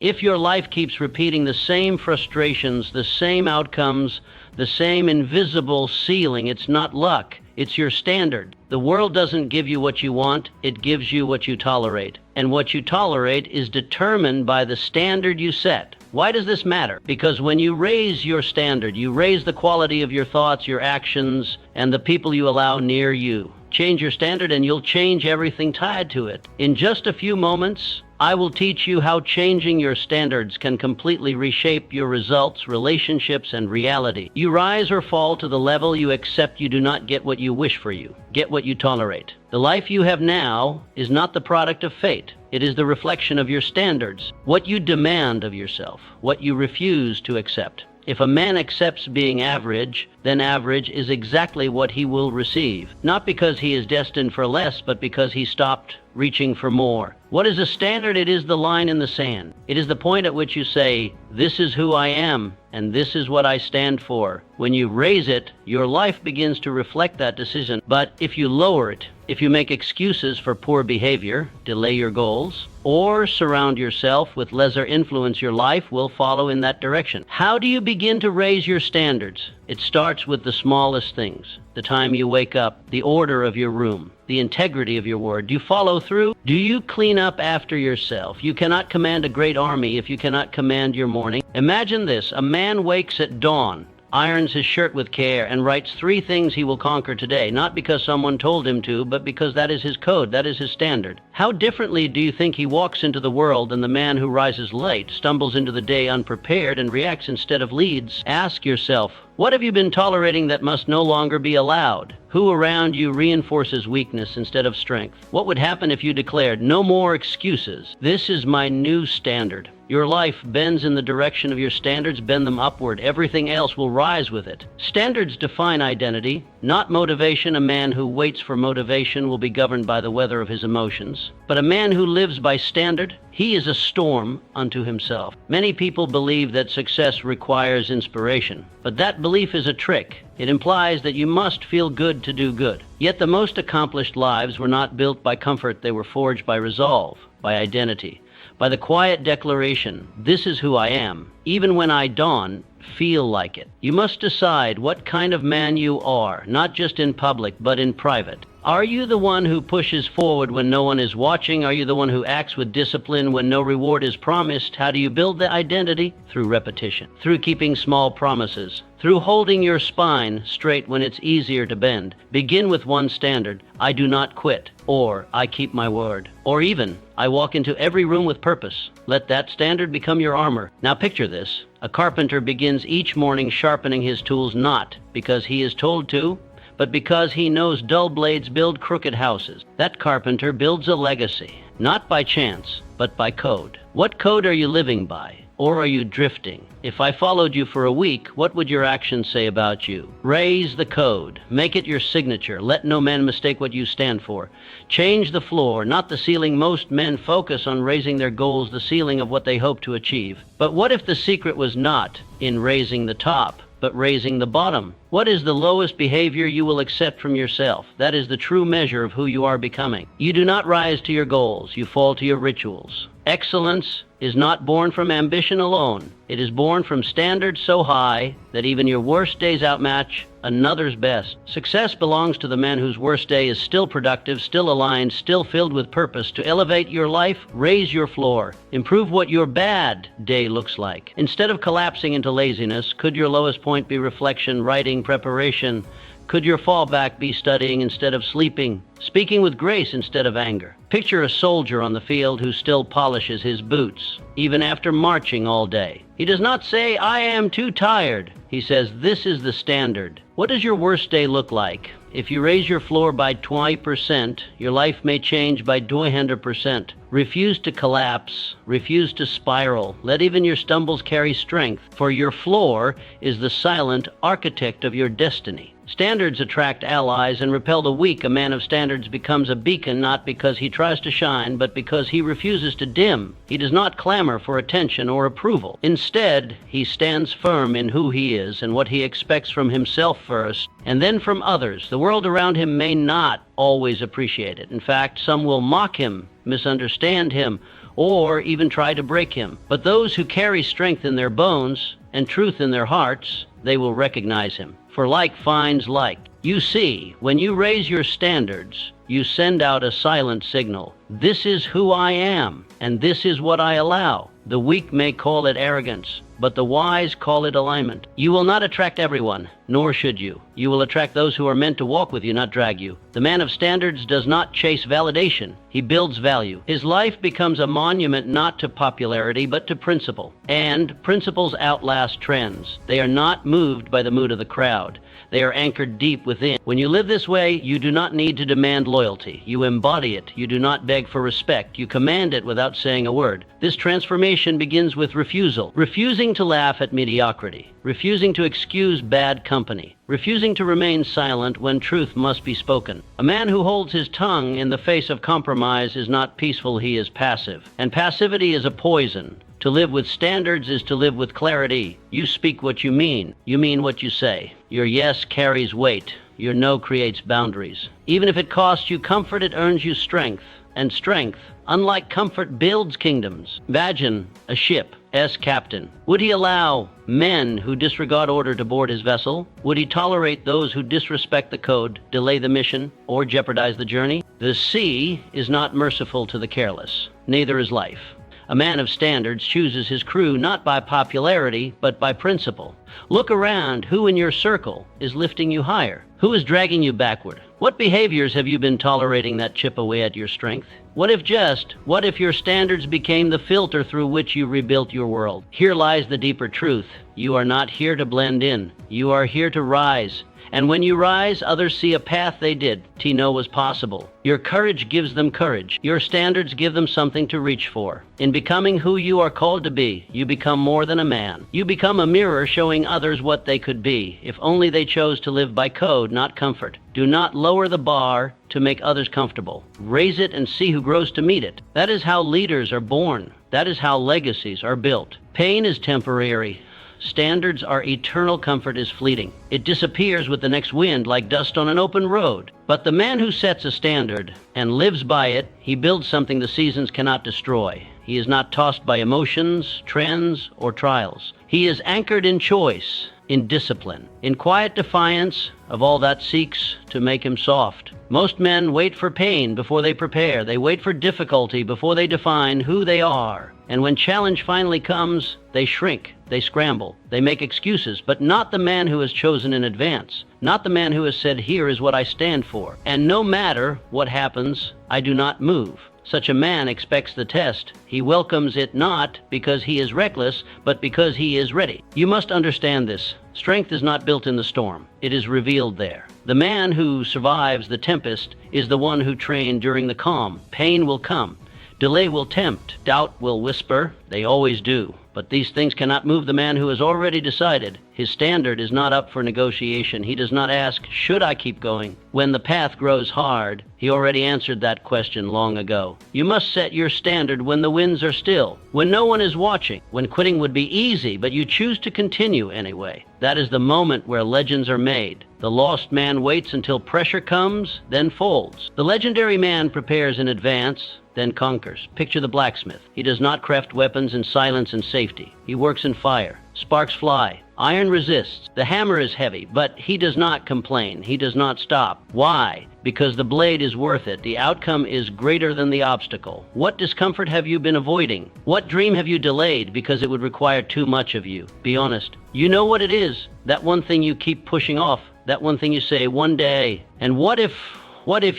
If your life keeps repeating the same frustrations, the same outcomes, the same invisible ceiling, it's not luck, it's your standard. The world doesn't give you what you want, it gives you what you tolerate. And what you tolerate is determined by the standard you set. Why does this matter? Because when you raise your standard, you raise the quality of your thoughts, your actions, and the people you allow near you. Change your standard and you'll change everything tied to it. In just a few moments, I will teach you how changing your standards can completely reshape your results, relationships, and reality. You rise or fall to the level you accept you do not get what you wish for you. Get what you tolerate. The life you have now is not the product of fate. It is the reflection of your standards, what you demand of yourself, what you refuse to accept. If a man accepts being average, then average is exactly what he will receive. Not because he is destined for less, but because he stopped reaching for more. What is a standard? It is the line in the sand. It is the point at which you say, this is who I am, and this is what I stand for. When you raise it, your life begins to reflect that decision. But if you lower it, if you make excuses for poor behavior, delay your goals, or surround yourself with lesser influence, your life will follow in that direction. How do you begin to raise your standards? It starts with the smallest things. The time you wake up, the order of your room, the integrity of your word. Do you follow through? Do you clean up after yourself? You cannot command a great army if you cannot command your morning. Imagine this: a man wakes at dawn, irons his shirt with care, and writes 3 things he will conquer today, not because someone told him to, but because that is his code, that is his standard. How differently do you think he walks into the world than the man who rises late, stumbles into the day unprepared, and reacts instead of leads? Ask yourself, what have you been tolerating that must no longer be allowed? Who around you reinforces weakness instead of strength? What would happen if you declared, no more excuses? This is my new standard. Your life bends in the direction of your standards. Bend them upward. Everything else will rise with it. Standards define identity, not motivation. A man who waits for motivation will be governed by the weather of his emotions. But a man who lives by standard, he is a storm unto himself. Many people believe that success requires inspiration, but that belief is a trick. It implies that you must feel good to do good. Yet the most accomplished lives were not built by comfort. They were forged by resolve, by identity, by the quiet declaration, this is who I am. Even when I dawn, feel like it. You must decide what kind of man you are, not just in public, but in private. Are you the one who pushes forward when no one is watching? Are you the one who acts with discipline when no reward is promised? How do you build the identity? Through repetition, through keeping small promises, through holding your spine straight when it's easier to bend. Begin with one standard: I do not quit, or I keep my word, or even I walk into every room with purpose. Let that standard become your armor. Now picture this: a carpenter begins each morning sharpening his tools not because he is told to, but because he knows dull blades build crooked houses. That carpenter builds a legacy, not by chance, but by code. What code are you living by? Or are you drifting? If I followed you for a week, what would your actions say about you? Raise the code. Make it your signature. Let no man mistake what you stand for. Change the floor, not the ceiling. Most men focus on raising their goals, the ceiling of what they hope to achieve. But what if the secret was not in raising the top, but raising the bottom? What is the lowest behavior you will accept from yourself? That is the true measure of who you are becoming. You do not rise to your goals, you fall to your rituals. Excellence is not born from ambition alone. It is born from standards so high that even your worst days outmatch another's best. Success belongs to the man whose worst day is still productive, still aligned, still filled with purpose. To elevate your life, raise your floor. Improve what your bad day looks like. Instead of collapsing into laziness, could your lowest point be reflection, writing, preparation? Could your fallback be studying instead of sleeping, speaking with grace instead of anger? Picture a soldier on the field who still polishes his boots, even after marching all day. He does not say, I am too tired. He says, this is the standard. What does your worst day look like? If you raise your floor by 20%, your life may change by 200%. Refuse to collapse. Refuse to spiral. Let even your stumbles carry strength, for your floor is the silent architect of your destiny. Standards attract allies and repel the weak. A man of standards becomes a beacon, not because he tries to shine, but because he refuses to dim. He does not clamor for attention or approval. Instead, he stands firm in who he is and what he expects from himself first, and then from others. The world around him may not always appreciate it. In fact, some will mock him, misunderstand him, or even try to break him. But those who carry strength in their bones and truth in their hearts, they will recognize him. For like finds like. You see, when you raise your standards, you send out a silent signal. This is who I am, and this is what I allow. The weak may call it arrogance, but the wise call it alignment. You will not attract everyone, nor should you. You will attract those who are meant to walk with you, not drag you. The man of standards does not chase validation. He builds value. His life becomes a monument not to popularity, but to principle. And principles outlast trends. They are not moved by the mood of the crowd. They are anchored deep within. When you live this way, you do not need to demand loyalty. You embody it. You do not beg for respect. You command it without saying a word. This transformation begins with refusal. Refusing to laugh at mediocrity. Refusing to excuse bad company. Refusing to remain silent when truth must be spoken. A man who holds his tongue in the face of compromise is not peaceful, he is passive. And passivity is a poison. To live with standards is to live with clarity. You speak what you mean. You mean what you say. Your yes carries weight. Your no creates boundaries. Even if it costs you comfort, it earns you strength. And strength, unlike comfort, builds kingdoms. Imagine a ship's captain. Would he allow men who disregard order to board his vessel? Would he tolerate those who disrespect the code, delay the mission, or jeopardize the journey? The sea is not merciful to the careless. Neither is life. A man of standards chooses his crew not by popularity, but by principle. Look around. Who in your circle is lifting you higher? Who is dragging you backward? What behaviors have you been tolerating that chip away at your strength? What if your standards became the filter through which you rebuilt your world? Here lies the deeper truth. You are not here to blend in. You are here to rise. And when you rise, others see a path they did to know was possible. Your courage gives them courage. Your standards give them something to reach for. In becoming who you are called to be, you become more than a man. You become a mirror showing others what they could be, if only they chose to live by code, not comfort. Do not lower the bar to make others comfortable. Raise it and see who grows to meet it. That is how leaders are born. That is how legacies are built. Pain is temporary. Standards are eternal. Comfort is fleeting. It disappears with the next wind like dust on an open road. But the man who sets a standard and lives by it, he builds something the seasons cannot destroy. He is not tossed by emotions, trends, or trials. He is anchored in choice, in discipline, in quiet defiance of all that seeks to make him soft. Most men wait for pain before they prepare. They wait for difficulty before they define who they are. And when challenge finally comes, they shrink, they scramble, they make excuses, but not the man who has chosen in advance, not the man who has said, here is what I stand for. And no matter what happens, I do not move. Such a man expects the test. He welcomes it not because he is reckless, but because he is ready. You must understand this. Strength is not built in the storm. It is revealed there. The man who survives the tempest is the one who trained during the calm. Pain will come. Delay will tempt. Doubt will whisper. They always do. But these things cannot move the man who has already decided. His standard is not up for negotiation. He does not ask, should I keep going? When the path grows hard, he already answered that question long ago. You must set your standard when the winds are still, when no one is watching, when quitting would be easy, but you choose to continue anyway. That is the moment where legends are made. The lost man waits until pressure comes, then folds. The legendary man prepares in advance, then conquers. Picture the blacksmith. He does not craft weapons in silence and safety. He works in fire. Sparks fly. Iron resists. The hammer is heavy, but he does not complain. He does not stop. Why? Because the blade is worth it. The outcome is greater than the obstacle. What discomfort have you been avoiding? What dream have you delayed because it would require too much of you? Be honest. You know what it is. That one thing you keep pushing off. That one thing you say one day. And what if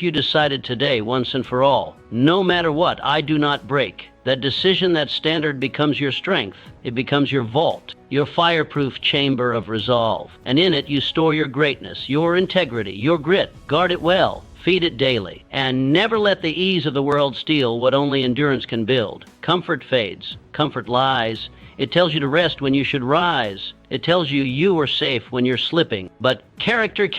you decided today, once and for all, no matter what, I do not break? That decision, that standard becomes your strength. It becomes your vault, your fireproof chamber of resolve. And in it you store your greatness, your integrity, your grit. Guard it well. Feed it daily. And never let the ease of the world steal what only endurance can build. Comfort fades. Comfort lies. It tells you to rest when you should rise. It tells you you are safe when you're slipping. But character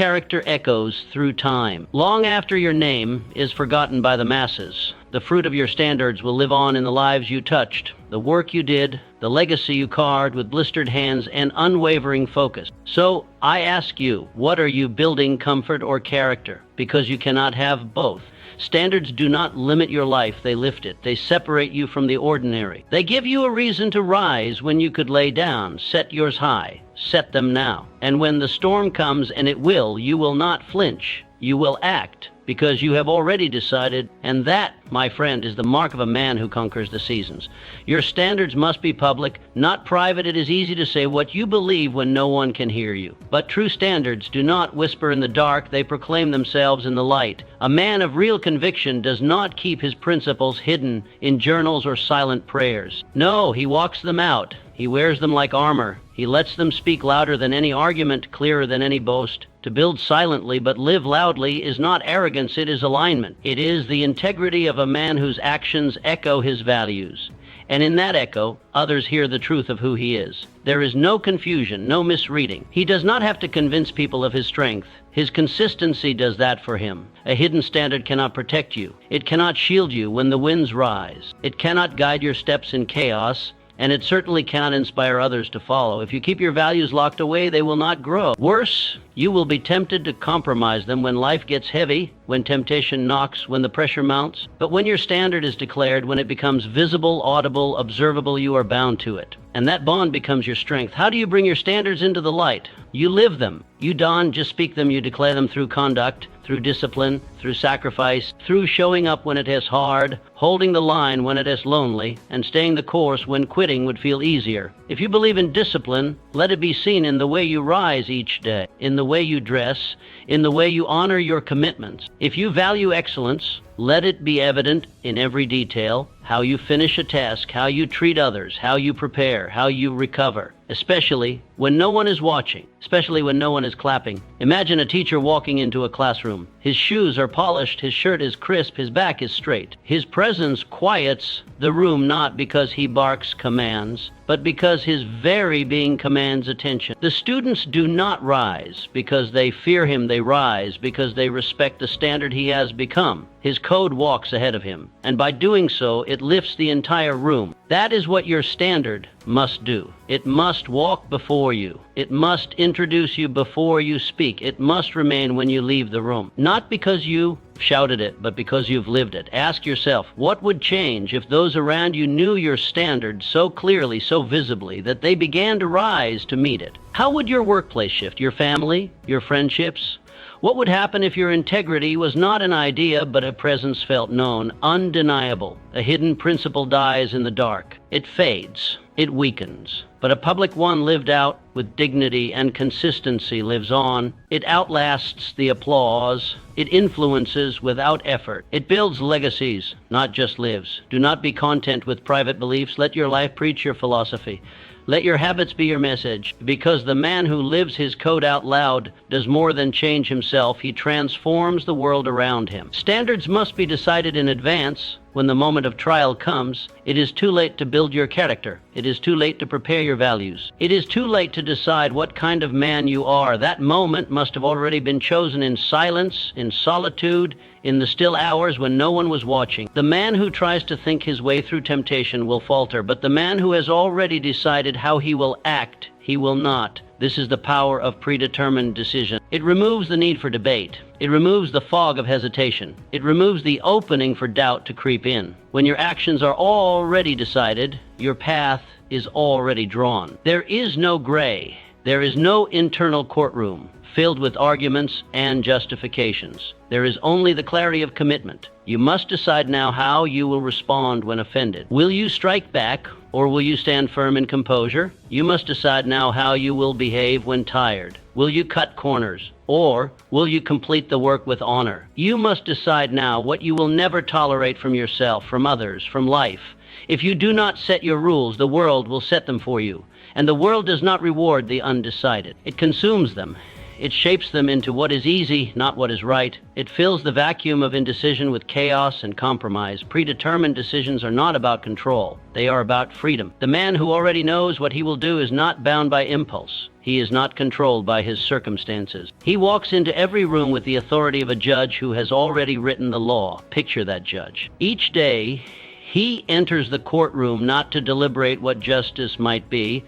echoes through time. Long after your name is forgotten by the masses, the fruit of your standards will live on in the lives you touched, the work you did, the legacy you carved with blistered hands and unwavering focus. So I ask you, what are you building, comfort or character? Because you cannot have both. Standards do not limit your life, they lift it. They separate you from the ordinary. They give you a reason to rise when you could lay down. Set yours high. Set them now. And when the storm comes, and it will, you will not flinch. You will act, because you have already decided, and that, my friend, is the mark of a man who conquers the seasons. Your standards must be public, not private. It is easy to say what you believe when no one can hear you. But true standards do not whisper in the dark, they proclaim themselves in the light. A man of real conviction does not keep his principles hidden in journals or silent prayers. No, he walks them out. He wears them like armor. He lets them speak louder than any argument, clearer than any boast. To build silently but live loudly is not arrogance, it is alignment. It is the integrity of a man whose actions echo his values. And in that echo, others hear the truth of who he is. There is no confusion, no misreading. He does not have to convince people of his strength. His consistency does that for him. A hidden standard cannot protect you. It cannot shield you when the winds rise. It cannot guide your steps in chaos. And it certainly cannot inspire others to follow. If you keep your values locked away, they will not grow. Worse, you will be tempted to compromise them when life gets heavy, when temptation knocks, when the pressure mounts. But when your standard is declared, when it becomes visible, audible, observable, you are bound to it. And that bond becomes your strength. How do you bring your standards into the light? You live them. You don't just speak them, you declare them through conduct, through discipline, through sacrifice, through showing up when it is hard, holding the line when it is lonely, and staying the course when quitting would feel easier. If you believe in discipline, let it be seen in the way you rise each day, in the way you dress, in the way you honor your commitments. If you value excellence, let it be evident in every detail, how you finish a task, how you treat others, how you prepare, how you recover, especially when no one is watching, especially when no one is clapping. Imagine a teacher walking into a classroom. His shoes are polished, his shirt is crisp, his back is straight. His presence quiets the room not because he barks commands, but because his very being commands attention. The students do not rise because they fear him, they rise because they respect the standard he has become. His code walks ahead of him, and by doing so, it lifts the entire room. That is what your standard must do. It must walk before you. It must introduce you before you speak. It must remain when you leave the room. Not because you shouted it, but because you've lived it. Ask yourself, what would change if those around you knew your standard so clearly, so visibly, that they began to rise to meet it? How would your workplace shift? Your family? Your friendships? What would happen if your integrity was not an idea, but a presence felt known, undeniable? A hidden principle dies in the dark. It fades. It weakens. But a public one lived out with dignity and consistency lives on. It outlasts the applause. It influences without effort. It builds legacies, not just lives. Do not be content with private beliefs. Let your life preach your philosophy. Let your habits be your message, because the man who lives his code out loud does more than change himself. He transforms the world around him. Standards must be decided in advance. When the moment of trial comes, it is too late to build your character. It is too late to prepare your values. It is too late to decide what kind of man you are. That moment must have already been chosen in silence, in solitude, in the still hours when no one was watching. The man who tries to think his way through temptation will falter, but the man who has already decided how he will act, he will not. This is the power of predetermined decision. It removes the need for debate. It removes the fog of hesitation. It removes the opening for doubt to creep in. When your actions are already decided, your path is already drawn. There is no gray. There is no internal courtroom filled with arguments and justifications. There is only the clarity of commitment. You must decide now how you will respond when offended. Will you strike back, or will you stand firm in composure? You must decide now how you will behave when tired. Will you cut corners, or will you complete the work with honor? You must decide now what you will never tolerate from yourself, from others, from life. If you do not set your rules, the world will set them for you. And the world does not reward the undecided. It consumes them. It shapes them into what is easy, not what is right. It fills the vacuum of indecision with chaos and compromise. Predetermined decisions are not about control. They are about freedom. The man who already knows what he will do is not bound by impulse. He is not controlled by his circumstances. He walks into every room with the authority of a judge who has already written the law. Picture that judge. Each day, he enters the courtroom not to deliberate what justice might be,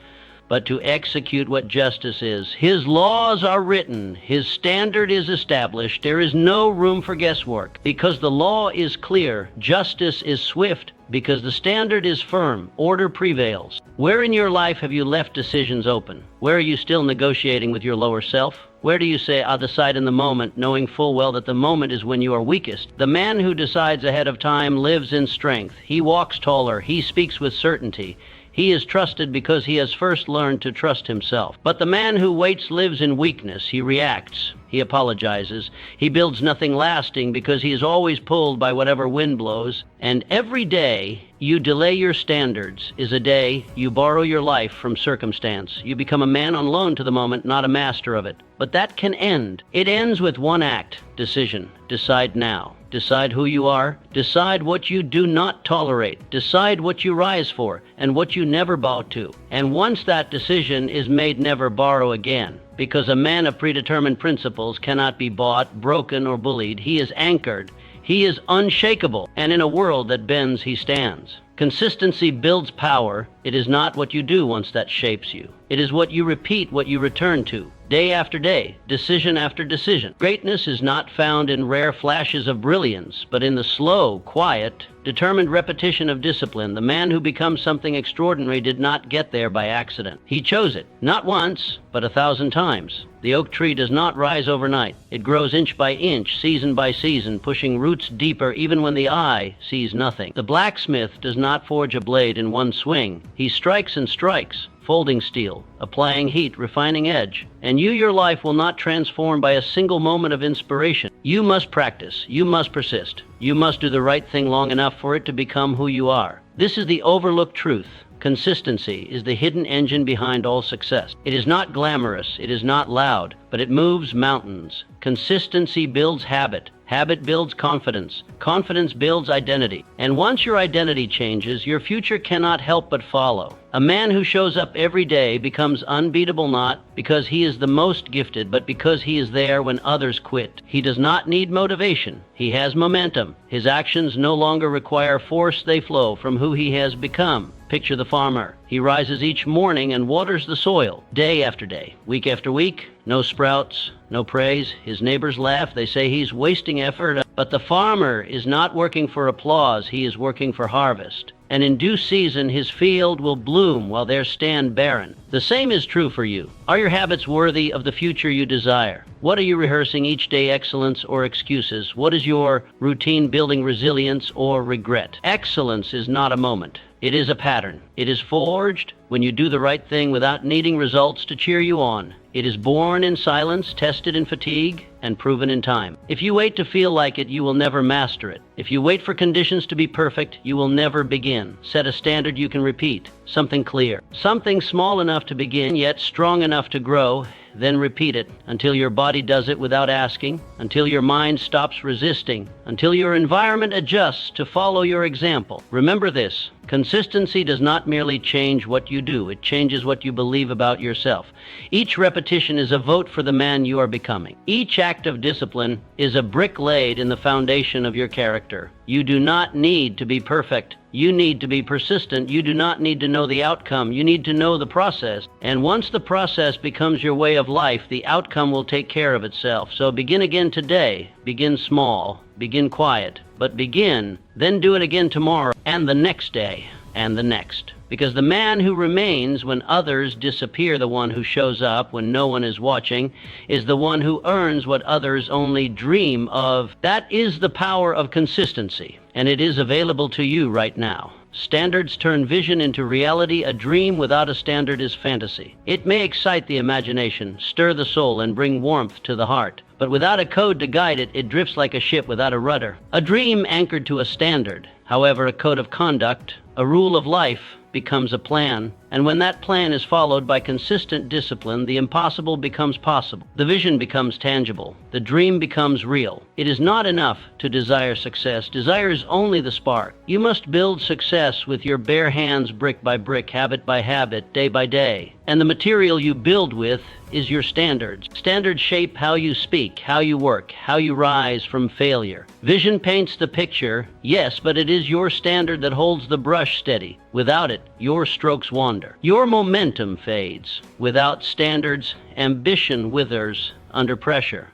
but to execute what justice is. His laws are written. His standard is established. There is no room for guesswork. Because the law is clear, justice is swift. Because the standard is firm, order prevails. Where in your life have you left decisions open? Where are you still negotiating with your lower self? Where do you say, I'll decide in the moment, knowing full well that the moment is when you are weakest? The man who decides ahead of time lives in strength. He walks taller. He speaks with certainty. He is trusted because he has first learned to trust himself. But the man who waits lives in weakness. He reacts. He apologizes. He builds nothing lasting because he is always pulled by whatever wind blows. And every day you delay your standards is a day you borrow your life from circumstance. You become a man on loan to the moment, not a master of it. But that can end. It ends with one act, decision. Decide now. Decide who you are. Decide what you do not tolerate. Decide what you rise for and what you never bow to. And once that decision is made, never borrow again. Because a man of predetermined principles cannot be bought, broken, or bullied. He is anchored. He is unshakable. And in a world that bends, he stands. Consistency builds power. It is not what you do once that shapes you. It is what you repeat, what you return to, day after day, decision after decision. Greatness is not found in rare flashes of brilliance, but in the slow, quiet, determined repetition of discipline. The man who becomes something extraordinary did not get there by accident. He chose it, not once, but 1,000 times. The oak tree does not rise overnight. It grows inch by inch, season by season, pushing roots deeper even when the eye sees nothing. The blacksmith does not forge a blade in one swing. He strikes and strikes, folding steel, applying heat, refining edge. And your life will not transform by a single moment of inspiration. You must practice. You must persist. You must do the right thing long enough for it to become who you are. This is the overlooked truth. Consistency is the hidden engine behind all success. It is not glamorous, it is not loud, but it moves mountains. Consistency builds habit. Habit builds confidence. Confidence builds identity. And once your identity changes, your future cannot help but follow. A man who shows up every day becomes unbeatable, not because he is the most gifted, but because he is there when others quit. He does not need motivation. He has momentum. His actions no longer require force. They flow from who he has become. Picture the farmer. He rises each morning and waters the soil, day after day, week after week. No sprouts, no praise. His neighbors laugh. They say he's wasting effort. But the farmer is not working for applause. He is working for harvest. And in due season, his field will bloom while theirs stand barren. The same is true for you. Are your habits worthy of the future you desire? What are you rehearsing each day, excellence or excuses? What is your routine building resilience or regret? Excellence is not a moment. It is a pattern. It is forged when you do the right thing without needing results to cheer you on. It is born in silence, tested in fatigue, and proven in time. If you wait to feel like it, you will never master it. If you wait for conditions to be perfect, you will never begin. Set a standard you can repeat, something clear, something small enough to begin, yet strong enough to grow. Then repeat it until your body does it without asking, until your mind stops resisting, until your environment adjusts to follow your example. Remember this: consistency does not merely change what you do, it changes what you believe about yourself. Each repetition is a vote for the man you are becoming. Each act of discipline is a brick laid in the foundation of your character. You do not need to be perfect. You need to be persistent. You do not need to know the outcome. You need to know the process. And once the process becomes your way of life, the outcome will take care of itself. So begin again today. Begin small. Begin quiet. But begin, then do it again tomorrow, and the next day, and the next. Because the man who remains when others disappear, the one who shows up when no one is watching, is the one who earns what others only dream of. That is the power of consistency, and it is available to you right now. Standards turn vision into reality. A dream without a standard is fantasy. It may excite the imagination, stir the soul, and bring warmth to the heart. But without a code to guide it, it drifts like a ship without a rudder. A dream anchored to a standard, however, a code of conduct, a rule of life, becomes a plan. And when that plan is followed by consistent discipline, the impossible becomes possible. The vision becomes tangible. The dream becomes real. It is not enough to desire success. Desire is only the spark. You must build success with your bare hands, brick by brick, habit by habit, day by day. And the material you build with is your standards. Standards shape how you speak, how you work, how you rise from failure. Vision paints the picture, yes, but it is your standard that holds the brush steady. Without it, your strokes wander. surrender. Your momentum fades. Without standards, ambition withers under pressure.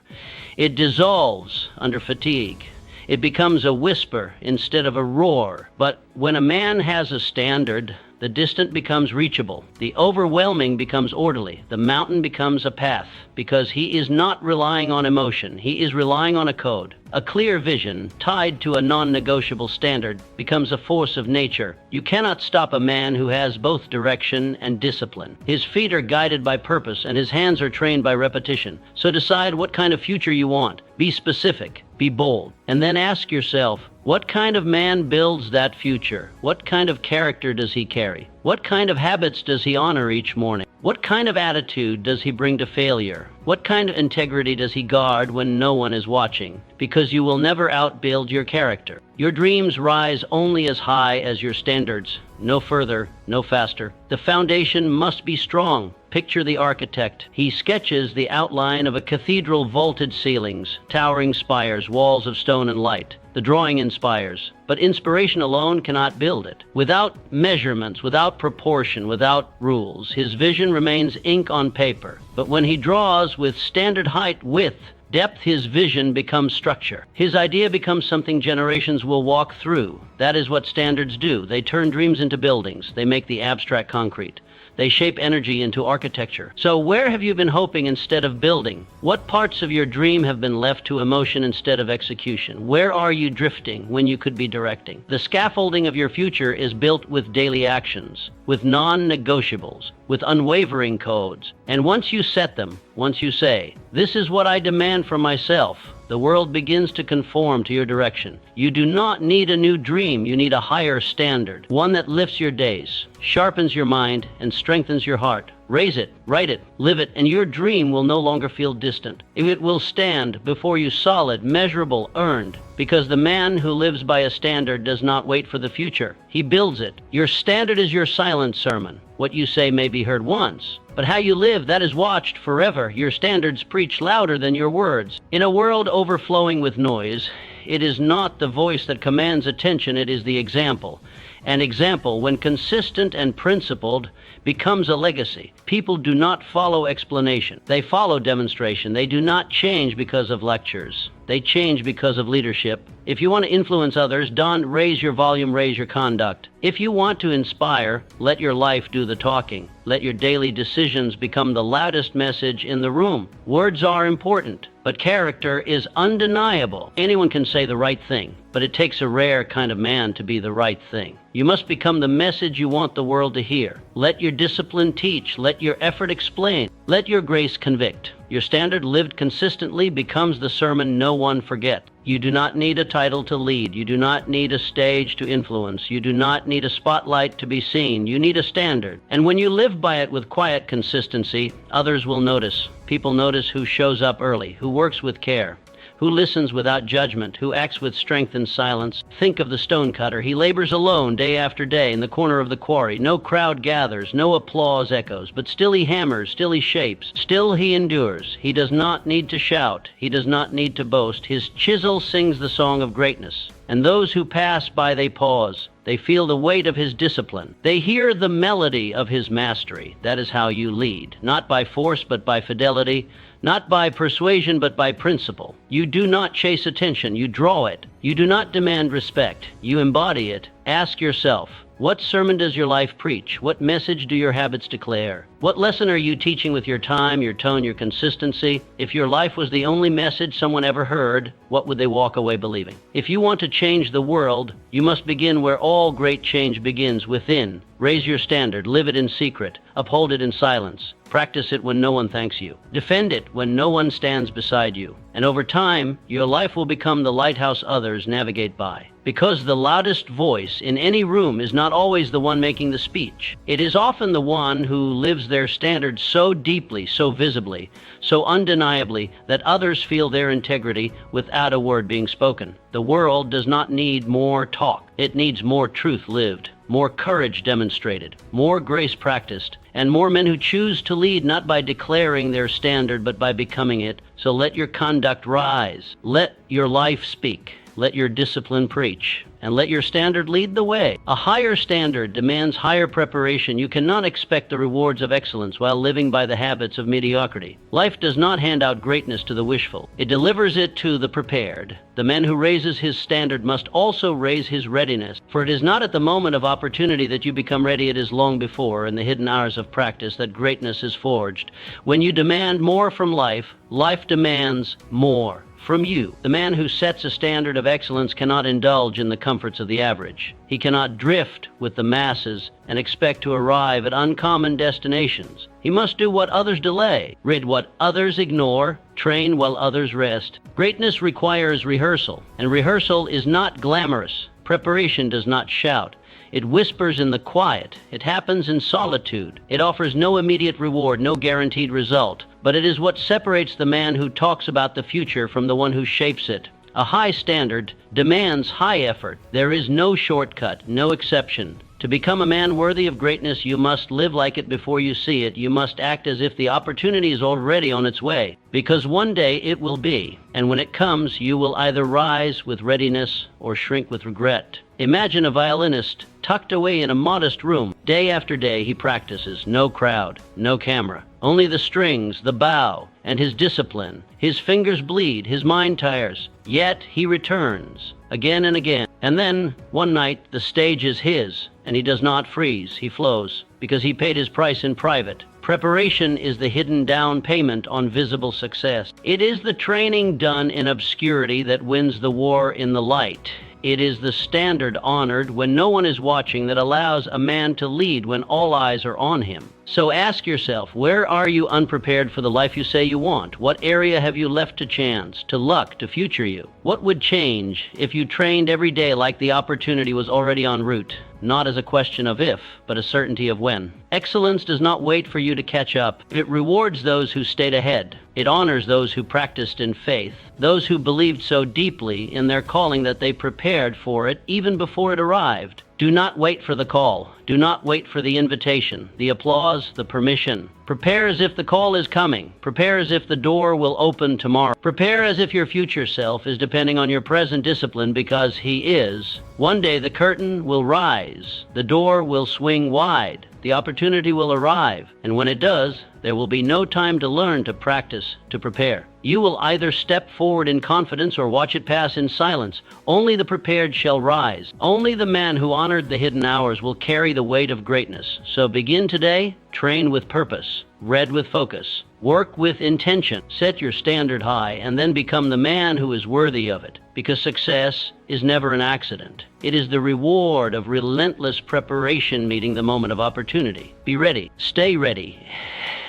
It dissolves under fatigue. It becomes a whisper instead of a roar. But when a man has a standard, the distant becomes reachable. The overwhelming becomes orderly. The mountain becomes a path, because he is not relying on emotion. He is relying on a code. A clear vision, tied to a non-negotiable standard, becomes a force of nature. You cannot stop a man who has both direction and discipline. His feet are guided by purpose, and his hands are trained by repetition. So decide what kind of future you want. Be specific. Be bold. And then ask yourself, what kind of man builds that future? What kind of character does he carry? What kind of habits does he honor each morning? What kind of attitude does he bring to failure? What kind of integrity does he guard when no one is watching? Because you will never outbuild your character. Your dreams rise only as high as your standards. No further, no faster. The foundation must be strong. Picture the architect. He sketches the outline of a cathedral, vaulted ceilings, towering spires, walls of stone and light. The drawing inspires, but inspiration alone cannot build it. Without measurements, without proportion, without rules, his vision remains ink on paper. But when he draws with standard height, width, depth, his vision becomes structure. His idea becomes something generations will walk through. That is what standards do. They turn dreams into buildings. They make the abstract concrete. They shape energy into architecture. So where have you been hoping instead of building? What parts of your dream have been left to emotion instead of execution? Where are you drifting when you could be directing? The scaffolding of your future is built with daily actions, with non-negotiables, with unwavering codes. And once you set them, once you say, "This is what I demand from myself," the world begins to conform to your direction. You do not need a new dream. You need a higher standard, one that lifts your days, sharpens your mind, and strengthens your heart. Raise it, write it, live it, and your dream will no longer feel distant. It will stand before you solid, measurable, earned, because the man who lives by a standard does not wait for the future. He builds it. Your standard is your silent sermon. What you say may be heard once, but how you live, that is watched forever. Your standards preach louder than your words. In a world overflowing with noise, it is not the voice that commands attention, it is the example. An example, when consistent and principled, becomes a legacy. People do not follow explanation. They follow demonstration. They do not change because of lectures. They change because of leadership. If you want to influence others, don't raise your volume, raise your conduct. If you want to inspire, let your life do the talking. Let your daily decisions become the loudest message in the room. Words are important, but character is undeniable. Anyone can say the right thing, but it takes a rare kind of man to be the right thing. You must become the message you want the world to hear. Let your discipline teach. Let your effort explain. Let your grace convict. Your standard lived consistently becomes the sermon no one forgets. You do not need a title to lead. You do not need a stage to influence. You do not need a spotlight to be seen. You need a standard. And when you live by it with quiet consistency, others will notice. People notice who shows up early, who works with care, who listens without judgment, who acts with strength in silence. Think of the stonecutter. He labors alone day after day in the corner of the quarry. No crowd gathers, no applause echoes, but still he hammers, still he shapes, still he endures. He does not need to shout. He does not need to boast. His chisel sings the song of greatness. And those who pass by, they pause. They feel the weight of his discipline. They hear the melody of his mastery. That is how you lead, not by force, but by fidelity, not by persuasion, but by principle. You do not chase attention, you draw it. You do not demand respect, you embody it. Ask yourself, what sermon does your life preach? What message do your habits declare? What lesson are you teaching with your time, your tone, your consistency? If your life was the only message someone ever heard, what would they walk away believing? If you want to change the world, you must begin where all great change begins, within. Raise your standard, live it in secret, uphold it in silence. Practice it when no one thanks you. Defend it when no one stands beside you. And over time, your life will become the lighthouse others navigate by. Because the loudest voice in any room is not always the one making the speech. It is often the one who lives their standards so deeply, so visibly, so undeniably that others feel their integrity without a word being spoken. The world does not need more talk. It needs more truth lived, more courage demonstrated, more grace practiced, and more men who choose to lead not by declaring their standard but by becoming it. So let your conduct rise. Let your life speak. let your discipline preach, and let your standard lead the way. A higher standard demands higher preparation. You cannot expect the rewards of excellence while living by the habits of mediocrity. Life does not hand out greatness to the wishful. It delivers it to the prepared. The man who raises his standard must also raise his readiness, for it is not at the moment of opportunity that you become ready. It is long before, in the hidden hours of practice, that greatness is forged. When you demand more from life, life demands more from you. The man who sets a standard of excellence cannot indulge in the comforts of the average. He cannot drift with the masses and expect to arrive at uncommon destinations. He must do what others delay, read what others ignore, train while others rest. Greatness requires rehearsal, and rehearsal is not glamorous. Preparation does not shout. It whispers in the quiet. It happens in solitude. It offers no immediate reward, no guaranteed result. But it is what separates the man who talks about the future from the one who shapes it. A high standard demands high effort. There is no shortcut, no exception. To become a man worthy of greatness, you must live like it before you see it. You must act as if the opportunity is already on its way, because one day it will be. And when it comes, you will either rise with readiness or shrink with regret. Imagine a violinist tucked away in a modest room. Day after day he practices. No crowd, no camera. Only the strings, the bow, and his discipline. His fingers bleed, his mind tires. Yet he returns, again and again. And then, one night, the stage is his, and he does not freeze. He flows, because he paid his price in private. Preparation is the hidden down payment on visible success. It is the training done in obscurity that wins the war in the light. It is the standard honored when no one is watching that allows a man to lead when all eyes are on him. So ask yourself, where are you unprepared for the life you say you want? What area have you left to chance, to luck, to future you? What would change if you trained every day like the opportunity was already en route? Not as a question of if, but a certainty of when. Excellence does not wait for you to catch up. It rewards those who stayed ahead. It honors those who practiced in faith, those who believed so deeply in their calling that they prepared for it even before it arrived. Do not wait for the call. Do not wait for the invitation, the applause, the permission. Prepare as if the call is coming. Prepare as if the door will open tomorrow. Prepare as if your future self is depending on your present discipline, because he is. One day the curtain will rise. The door will swing wide. The opportunity will arrive. And when it does, there will be no time to learn, to practice, to prepare. You will either step forward in confidence or watch it pass in silence. Only the prepared shall rise. Only the man who honored the hidden hours will carry the weight of greatness. So begin today, train with purpose, read with focus, work with intention, set your standard high, and then become the man who is worthy of it. Because success is never an accident. It is the reward of relentless preparation meeting the moment of opportunity. Be ready, stay ready,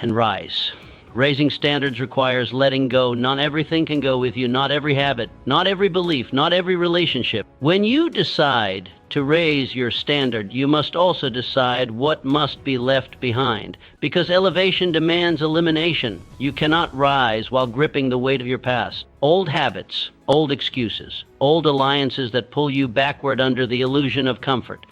and rise. Raising standards requires letting go. Not everything can go with you, not every habit, not every belief, not every relationship. When you decide to raise your standard, you must also decide what must be left behind, because elevation demands elimination. You cannot rise while gripping the weight of your past. Old habits, old excuses, old alliances that pull you backward under the illusion of comfort.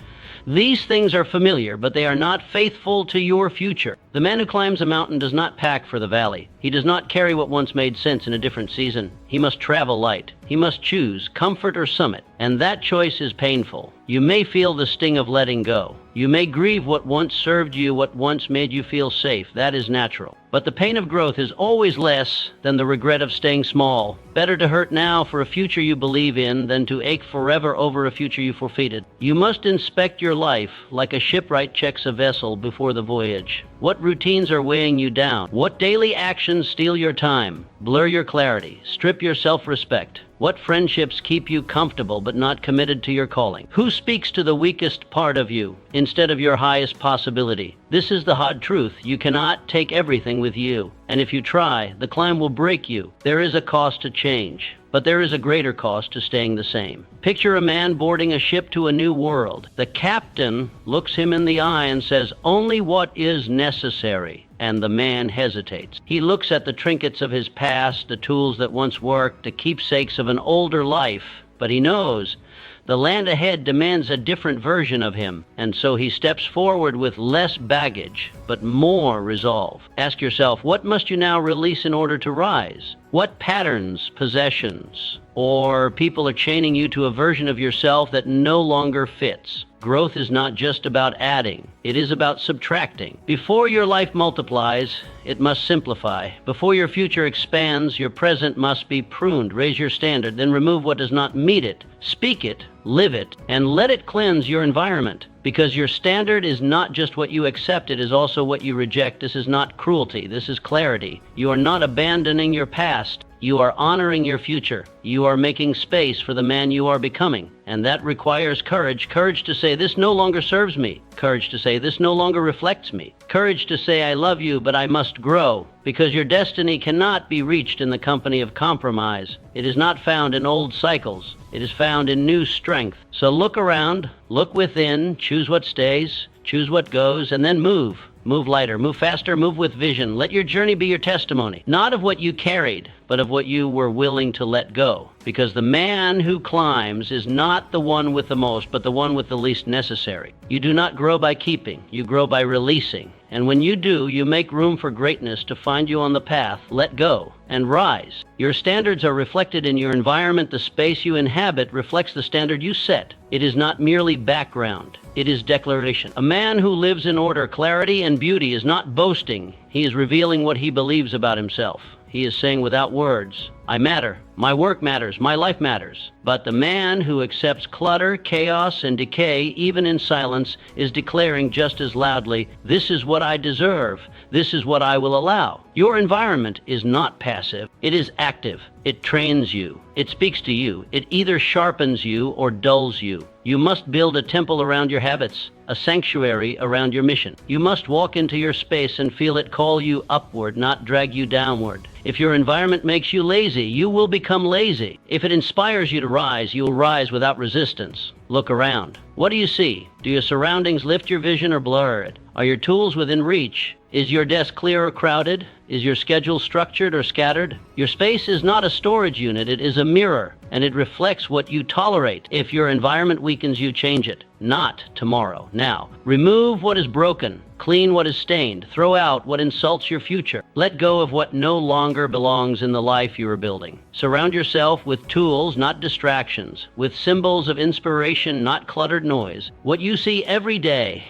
These things are familiar, but they are not faithful to your future. The man who climbs a mountain does not pack for the valley. He does not carry what once made sense in a different season. He must travel light. He must choose comfort or summit, and that choice is painful. You may feel the sting of letting go. You may grieve what once served you, what once made you feel safe. That is natural. But the pain of growth is always less than the regret of staying small. Better to hurt now for a future you believe in than to ache forever over a future you forfeited. You must inspect your life like a shipwright checks a vessel before the voyage. What routines are weighing you down? What daily actions steal your time, blur your clarity, strip your self-respect? What friendships keep you comfortable but not committed to your calling? Who speaks to the weakest part of you instead of your highest possibility? This is the hard truth. You cannot take everything with you. And if you try, the climb will break you. There is a cost to change, but there is a greater cost to staying the same. Picture a man boarding a ship to a new world. The captain looks him in the eye and says, "Only what is necessary." And the man hesitates. He looks at the trinkets of his past, the tools that once worked, the keepsakes of an older life. But he knows the land ahead demands a different version of him, and so he steps forward with less baggage, but more resolve. Ask yourself, what must you now release in order to rise? What patterns, possessions, or people are chaining you to a version of yourself that no longer fits? Growth is not just about adding, it is about subtracting. Before your life multiplies, it must simplify. Before your future expands, your present must be pruned. Raise your standard, then remove what does not meet it. Speak it, live it, and let it cleanse your environment. Because your standard is not just what you accept, it is also what you reject. This is not cruelty, this is clarity. You are not abandoning your past. You are honoring your future. You are making space for the man you are becoming. And that requires courage. Courage to say, this no longer serves me. Courage to say, this no longer reflects me. Courage to say, I love you, but I must grow. Because your destiny cannot be reached in the company of compromise. It is not found in old cycles. It is found in new strength. So look around, look within, choose what stays, choose what goes, and then move. Move lighter, move faster, move with vision. Let your journey be your testimony, not of what you carried, but of what you were willing to let go. Because the man who climbs is not the one with the most, but the one with the least necessary. You do not grow by keeping, you grow by releasing. And when you do, you make room for greatness to find you on the path. Let go and rise. Your standards are reflected in your environment. The space you inhabit reflects the standard you set. It is not merely background. It is declaration. A man who lives in order, clarity, and beauty is not boasting. He is revealing what he believes about himself. He is saying without words, I matter, my work matters, my life matters. But the man who accepts clutter, chaos, and decay, even in silence, is declaring just as loudly, this is what I deserve, this is what I will allow. Your environment is not passive, it is active. It trains you, it speaks to you, it either sharpens you or dulls you. You must build a temple around your habits, a sanctuary around your mission. You must walk into your space and feel it call you upward, not drag you downward. If your environment makes you lazy, you will become lazy. If it inspires you to rise, you will rise without resistance. Look around. What do you see? Do your surroundings lift your vision or blur it? Are your tools within reach? Is your desk clear or crowded? Is your schedule structured or scattered? Your space is not a storage unit, it is a mirror, and it reflects what you tolerate. If your environment weakens you, change it. Not tomorrow, now. Remove what is broken, clean what is stained, throw out what insults your future. Let go of what no longer belongs in the life you are building. Surround yourself with tools, not distractions, with symbols of inspiration, not cluttered noise. What you see every day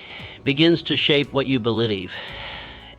begins to shape what you believe.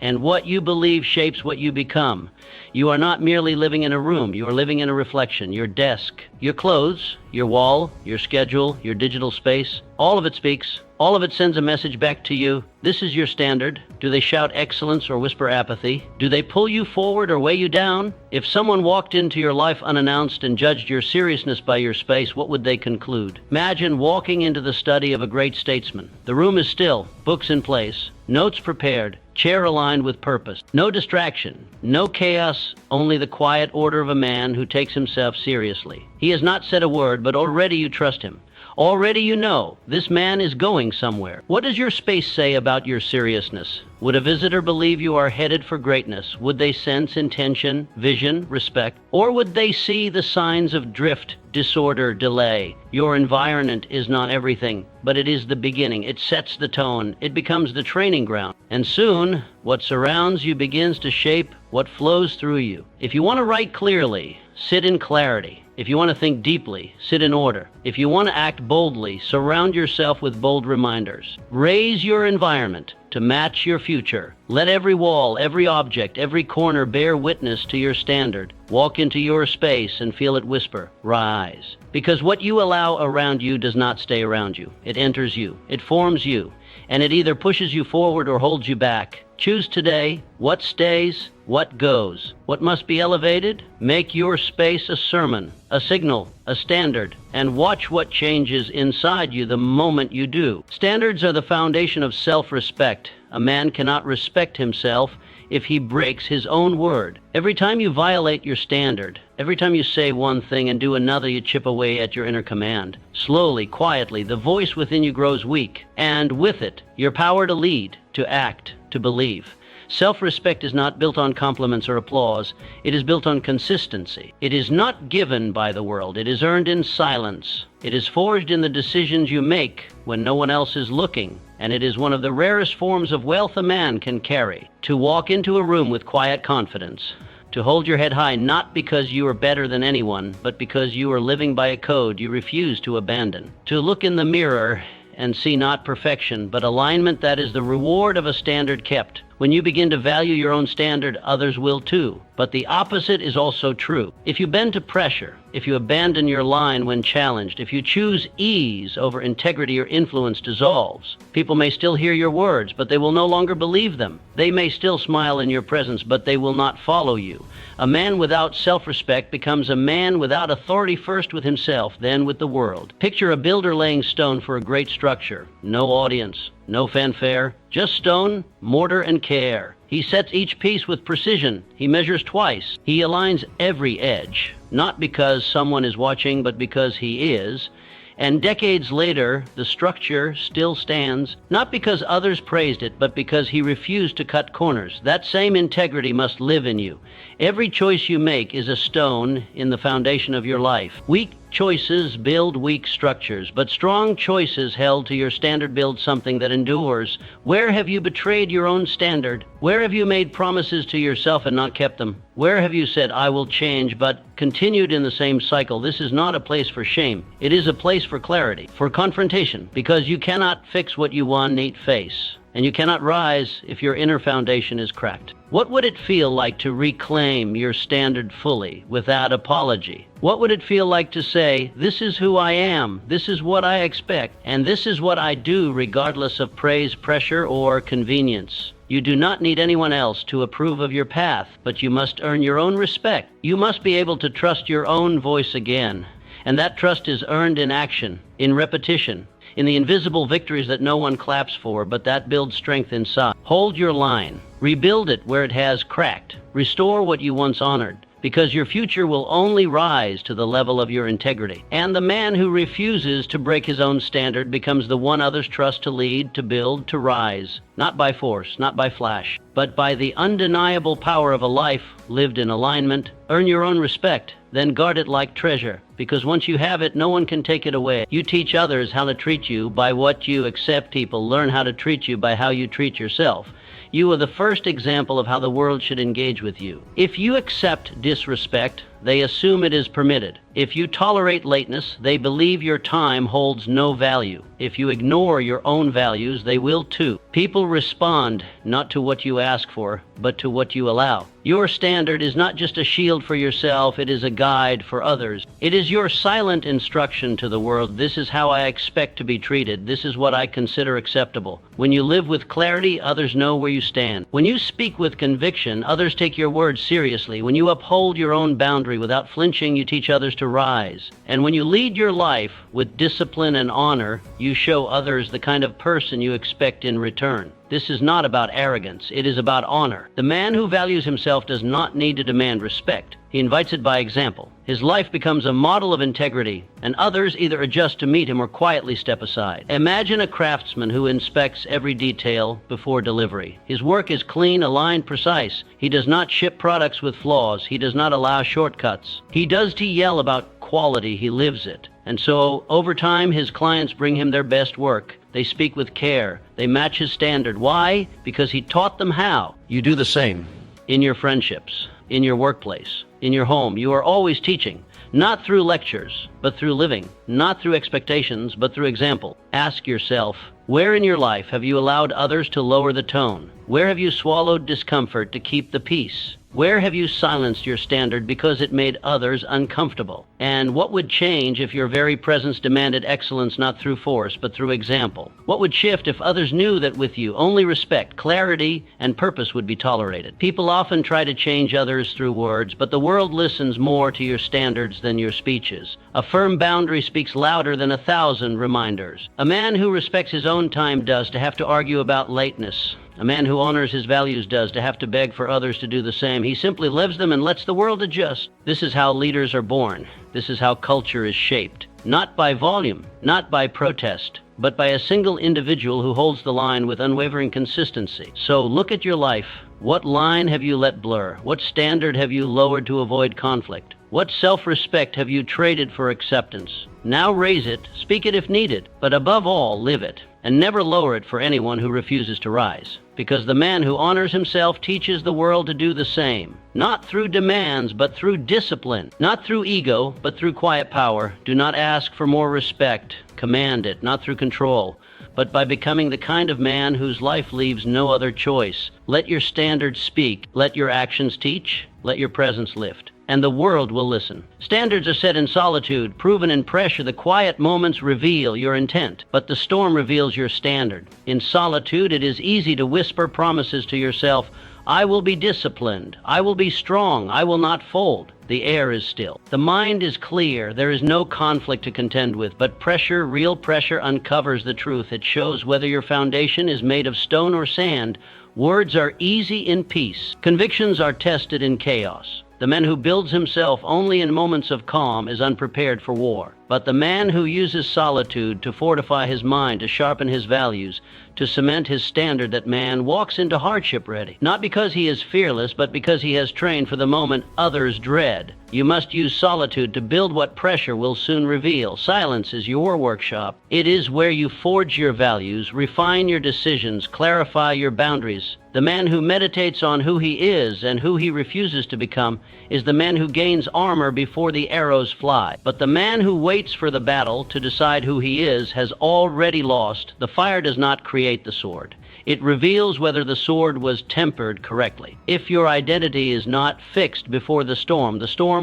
And what you believe shapes what you become. You are not merely living in a room, you are living in a reflection. Your desk, your clothes, your wall, your schedule, your digital space, all of it speaks. All of it sends a message back to you. This is your standard. Do they shout excellence or whisper apathy? Do they pull you forward or weigh you down? If someone walked into your life unannounced and judged your seriousness by your space, what would they conclude? Imagine walking into the study of a great statesman. The room is still, books in place, notes prepared, chair aligned with purpose. No distraction, no chaos, only the quiet order of a man who takes himself seriously. He has not said a word, but already you trust him. Already you know this man is going somewhere. What does your space say about your seriousness? Would a visitor believe you are headed for greatness? Would they sense intention, vision, respect? Or would they see the signs of drift, disorder, delay? Your environment is not everything, but it is the beginning. It sets the tone. It becomes the training ground. And soon, what surrounds you begins to shape what flows through you. If you want to write clearly, sit in clarity. If you want to think deeply, sit in order. If you want to act boldly, surround yourself with bold reminders. Raise your environment to match your future. Let every wall, every object, every corner bear witness to your standard. Walk into your space and feel it whisper, rise. Because what you allow around you does not stay around you. It enters you. It forms you. And it either pushes you forward or holds you back. Choose today what stays, what goes. What must be elevated? Make your space a sermon, a signal, a standard, and watch what changes inside you the moment you do. Standards are the foundation of self-respect. A man cannot respect himself if he breaks his own word. Every time you violate your standard, every time you say one thing and do another, you chip away at your inner command. Slowly, quietly, the voice within you grows weak, and with it, your power to lead, to act, to believe. Self-respect is not built on compliments or applause. It is built on consistency. It is not given by the world. It is earned in silence. It is forged in the decisions you make when no one else is looking. And it is one of the rarest forms of wealth a man can carry. To walk into a room with quiet confidence. To hold your head high not because you are better than anyone, but because you are living by a code you refuse to abandon. To look in the mirror and see not perfection, but alignment that is the reward of a standard kept. When you begin to value your own standard, others will too. But the opposite is also true. If you bend to pressure, if you abandon your line when challenged, if you choose ease over integrity, your influence dissolves. People may still hear your words, but they will no longer believe them. They may still smile in your presence, but they will not follow you. A man without self-respect becomes a man without authority, first with himself, then with the world. Picture a builder laying stone for a great structure. No audience, no fanfare, just stone, mortar, and care. He sets each piece with precision. He measures twice. He aligns every edge, not because someone is watching, but because he is. And decades later, the structure still stands, not because others praised it, but because he refused to cut corners. That same integrity must live in you. Every choice you make is a stone in the foundation of your life. Weak choices build weak structures, but strong choices held to your standard build something that endures. Where have you betrayed your own standard? Where have you made promises to yourself and not kept them? Where have you said, I will change, but continued in the same cycle? This is not a place for shame. It is a place for clarity, for confrontation, because you cannot fix what you want neat face, and you cannot rise if your inner foundation is cracked. What would it feel like to reclaim your standard fully, without apology? What would it feel like to say, this is who I am, this is what I expect, and this is what I do regardless of praise, pressure, or convenience? You do not need anyone else to approve of your path, but you must earn your own respect. You must be able to trust your own voice again, and that trust is earned in action, in repetition, in the invisible victories that no one claps for, but that build strength inside. Hold your line. Rebuild it where it has cracked. Restore what you once honored, because your future will only rise to the level of your integrity. And the man who refuses to break his own standard becomes the one others trust to lead, to build, to rise, not by force, not by flash, but by the undeniable power of a life lived in alignment. Earn your own respect, then guard it like treasure, because once you have it, no one can take it away. You teach others how to treat you by what you accept. People learn how to treat you by how you treat yourself. You are the first example of how the world should engage with you. If you accept disrespect, they assume it is permitted. If you tolerate lateness, they believe your time holds no value. If you ignore your own values, they will too. People respond not to what you ask for, but to what you allow. Your standard is not just a shield for yourself, it is a guide for others. It is your silent instruction to the world. This is how I expect to be treated. This is what I consider acceptable. When you live with clarity, others know where you stand. When you speak with conviction, others take your words seriously. When you uphold your own boundary without flinching, you teach others to rise. And when you lead your life with discipline and honor, you show others the kind of person you expect in return. This is not about arrogance, it is about honor. The man who values himself does not need to demand respect. He invites it by example. His life becomes a model of integrity, and others either adjust to meet him or quietly step aside. Imagine a craftsman who inspects every detail before delivery. His work is clean, aligned, precise. He does not ship products with flaws. He does not allow shortcuts. He does to yell about quality, he lives it. And so, over time, his clients bring him their best work. They speak with care. They match his standard. Why? Because he taught them how. You do the same. In your friendships, in your workplace, in your home, you are always teaching. Not through lectures, but through living. Not through expectations, but through example. Ask yourself, where in your life have you allowed others to lower the tone? Where have you swallowed discomfort to keep the peace? Where have you silenced your standard because it made others uncomfortable? And what would change if your very presence demanded excellence not through force, but through example? What would shift if others knew that with you only respect, clarity, and purpose would be tolerated? People often try to change others through words, but the world listens more to your standards than your speeches. A firm boundary speaks louder than 1,000 reminders. A man who respects his own time does to have to argue about lateness. A man who honors his values does to have to beg for others to do the same. He simply lives them and lets the world adjust. This is how leaders are born. This is how culture is shaped. Not by volume, not by protest, but by a single individual who holds the line with unwavering consistency. So look at your life. What line have you let blur? What standard have you lowered to avoid conflict? What self-respect have you traded for acceptance? Now raise it, speak it if needed, but above all, live it. and never lower it for anyone who refuses to rise. Because the man who honors himself teaches the world to do the same. Not through demands, but through discipline. Not through ego, but through quiet power. Do not ask for more respect. Command it, not through control, but by becoming the kind of man whose life leaves no other choice. Let your standards speak. Let your actions teach. Let your presence lift. And the world will listen. Standards are set in solitude, proven in pressure. The quiet moments reveal your intent, but the storm reveals your standard. In solitude, it is easy to whisper promises to yourself. I will be disciplined. I will be strong. I will not fold. The air is still. The mind is clear. There is no conflict to contend with, but pressure, real pressure, uncovers the truth. It shows whether your foundation is made of stone or sand. Words are easy in peace. Convictions are tested in chaos. The man who builds himself only in moments of calm is unprepared for war. But the man who uses solitude to fortify his mind, to sharpen his values, to cement his standard, that man walks into hardship ready. Not because he is fearless, but because he has trained for the moment others dread. You must use solitude to build what pressure will soon reveal. Silence is your workshop. It is where you forge your values, refine your decisions, clarify your boundaries. The man who meditates on who he is and who he refuses to become is the man who gains armor before the arrows fly. But the man who waits for the battle to decide who he is has already lost. The fire does not create the sword. It reveals whether the sword was tempered correctly. If your identity is not fixed before the storm